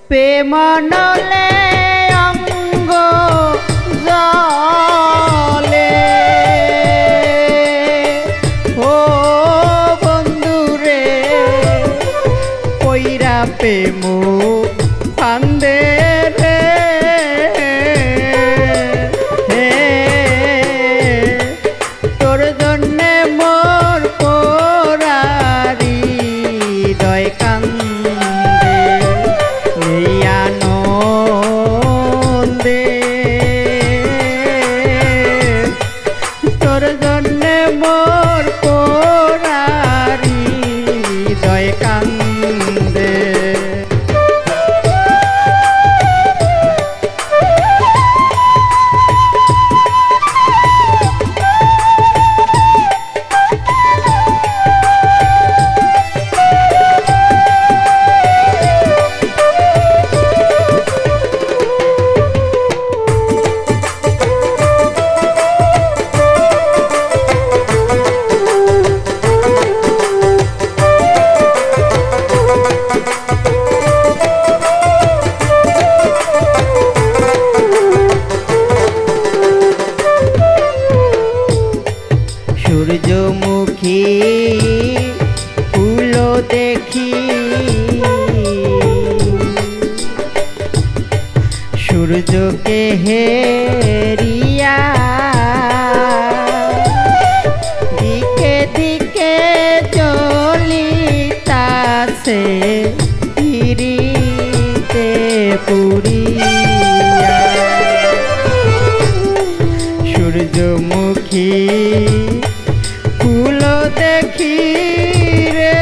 প্রেমনলে অঙ্গ জলে ও বন্ধুরে কইরা প্রেম ফান্দে রে তোর জন্যে মোর পোরারি দয় কান্দে আনন্দে তোর জন্যে মোর পোরারি দয় কান্দে সূর্যমুখী ফুল দেখি সূর্যকে হেরিয়া দিকে দিকে জ্বলিতাছে পিরিতে পুরিয়া সূর্যমুখী ফুল দেখি রে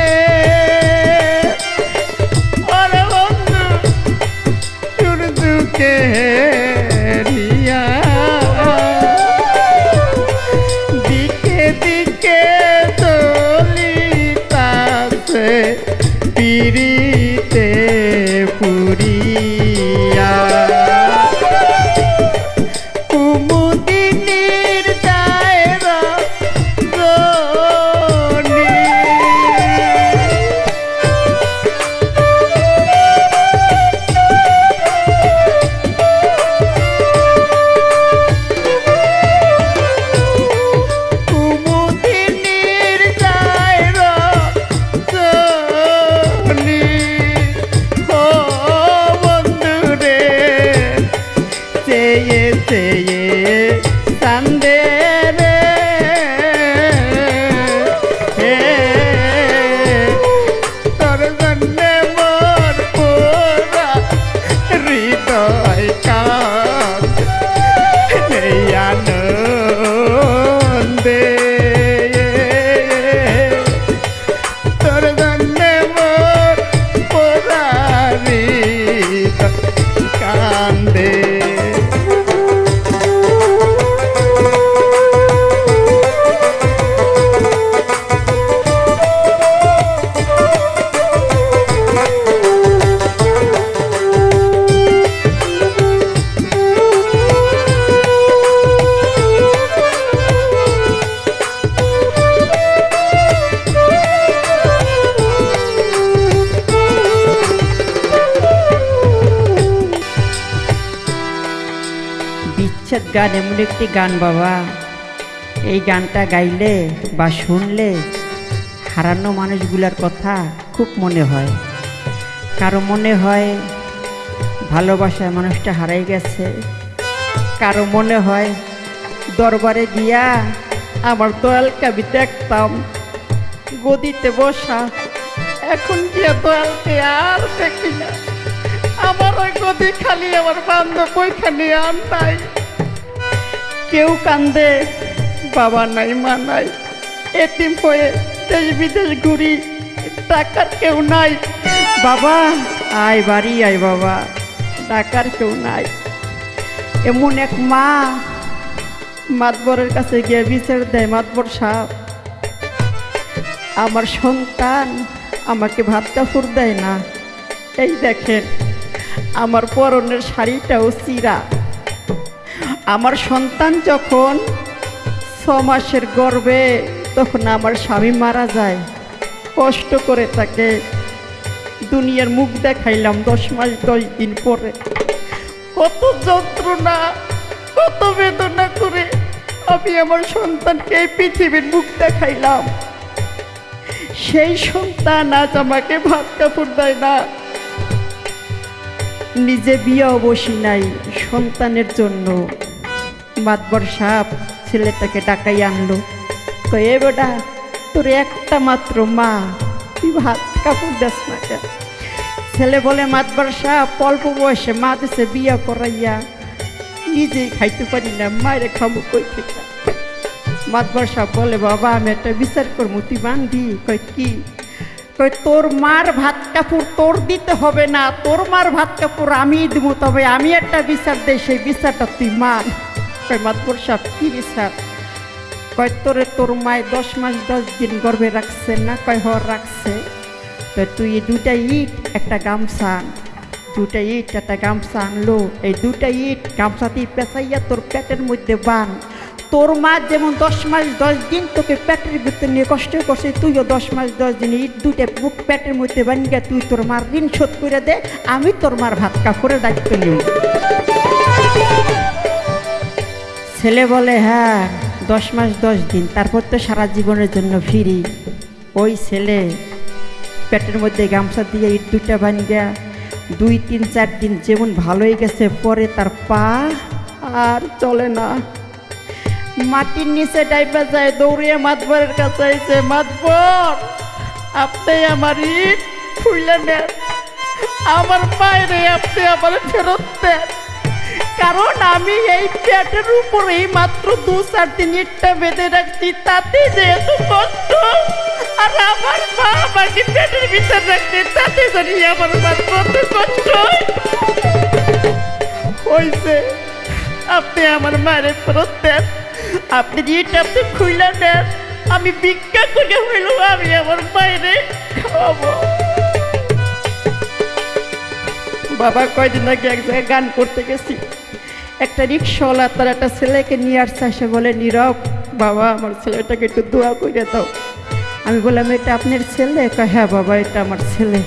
ওরে বন্ধু সূর্যকে হেরিয়া দিকে দিকে চলিতাছে পিরিতে পুরিয়া কুমুদিনীর দায়রা কান্দে রে তোর জন্যে মোর পোরা হৃদয় কান্দে আনন্দে তোর জন্যে মোর পোরা হৃদয় কান্দে বিচ্ছেদ গান এমন একটি গান বাবা, এই গানটা গাইলে বা শুনলে হারানো মানুষগুলার কথা খুব মনে হয়। কারো মনে হয় ভালোবাসার মানুষটা হারাই গেছে, কারো মনে হয় দরবারে গিয়া আমার দয়ালকে আমি দেখতাম গদিতে বসা, এখন গিয়া দয়ালকে আর দেখি না। আমার ওই গদি খালি, আমার বান্ধব ওইখানে আর নাই। কেউ কান্দে, বাবা নাই মা নাই, এতিম হয়ে দেশ বিদেশ ঘুরি, টাকার কেউ নাই। বাবা আয় বাড়ি আয়, বাবা টাকার কেউ নাই। এমন এক মা মাতবরের কাছে গিয়ে বিচার দেয়, মাতবর সাহেব আমার সন্তান আমাকে ভাত কাপড় দেয় না, এই দেখেন আমার পরনের শাড়িটাও চিরা। আমার সন্তান যখন 6 মাসের গর্ভে তখন আমার স্বামী মারা যায়, কষ্ট করে তাকে দুনিয়ার মুখ দেখাইলাম 10 মাস 10 দিন পরে। কত যন্ত্রণা কত বেদনা করে আমি আমার সন্তানকে এই পৃথিবীর মুখ দেখাইলাম। সেই সন্তান আজ আমাকে ভাত কাপড় দেয় না। নিজে বিয়েও বসি নাই সন্তানের জন্য। মাতবর সাহেব ছেলেটাকে ডাকাই আনলো, কই এ বেটা তোর একটা মাত্র মা, তুই ভাত কাপড় দেস না কেন? ছেলে বলে, মাতবর সাহেব অল্প বয়সে মা দেশে বিয়ে করাইয়া নিজেই খাইতে পারি না, মায়ের খাবো কই থেকে? মাতবর সাহেব বলে, বাবা আমি একটা বিচার করবো, তুই মানবি? কই কি? কই তোর মার ভাত কাপড় তোর দিতে হবে না, তোর মার ভাত কাপড় আমি দেবো, তবে আমি একটা বিচার দেই, সেই বিচারটা তুই মান। কই মাতবর সাহেব কি বিচার? কয় তোরে তোর মায় 10 মাস 10 দিন গর্ভে রাখছে না? কয় হর রাখছে। তো তুই এই 2টা ইট একটা গামছা আন। 2টা ইট একটা গামছা আনলো, এই 2টা ইট গামছাতেই পেঁচাইয়া তোর পেটের মধ্যে বান। তোর মা যেমন 10 মাস 10 দিন তোকে পেটের ভিতরে নিয়ে কষ্ট করছে, তুইও 10 মাস 10 দিন ইট 2টা বুক পেটের মধ্যে বানিয়ে তুই তোর মার ঋণ শোধ করে দে, আমি তোর মার ভাত কাপড়ের দায়িত্ব নিব। ছেলে বলে, হ্যাঁ 10 মাস 10 দিন, তারপর তো সারা জীবনের জন্য ফিরি। ওই ছেলে পেটের মধ্যে গামছা দিয়ে ইট 2টা বানিয়ে 2 3 4 দিন যেমন ভালোই গেছে, পরে তার পা আর চলে না, মাটির নিচে ডাইপা যায়, দৌড়িয়ে মাতবরের কাছে আইছে, মাতবর আপনি আমার ইট খুইলে নেন, আমার বাইরে আপনি আমার ফেরত দেন, কারণ আমি এই পেটের উপরেই মাত্র 2-4 দিন ইটটা বেঁধে রাখছি, তাতে যেহেতু কষ্ট, আর আমার মা আমাকে পেটের ভিতরে রাখছে, তাতে জানি আমার মা কত কষ্ট হয়েছে। আপনি আমার মায়ের ফেরত দেন, আপনি ইট আপনি খুইলা নেন, আমি ভিক্ষা করে হইল আমি আমার বাইরে খাওয়াবো। বাবা কয়দিন আগে এক জায়গায় গান করতে গেছি, একটা রিক্সাওয়ালা তার একটা ছেলেকে নিয়ে আসছে, সে বলে, নীরব বাবা আমার ছেলেটাকে একটু দোয়া করে দাও। আমি বললাম, এটা আপনার ছেলে? হ্যাঁ বাবা এটা আমার ছেলে।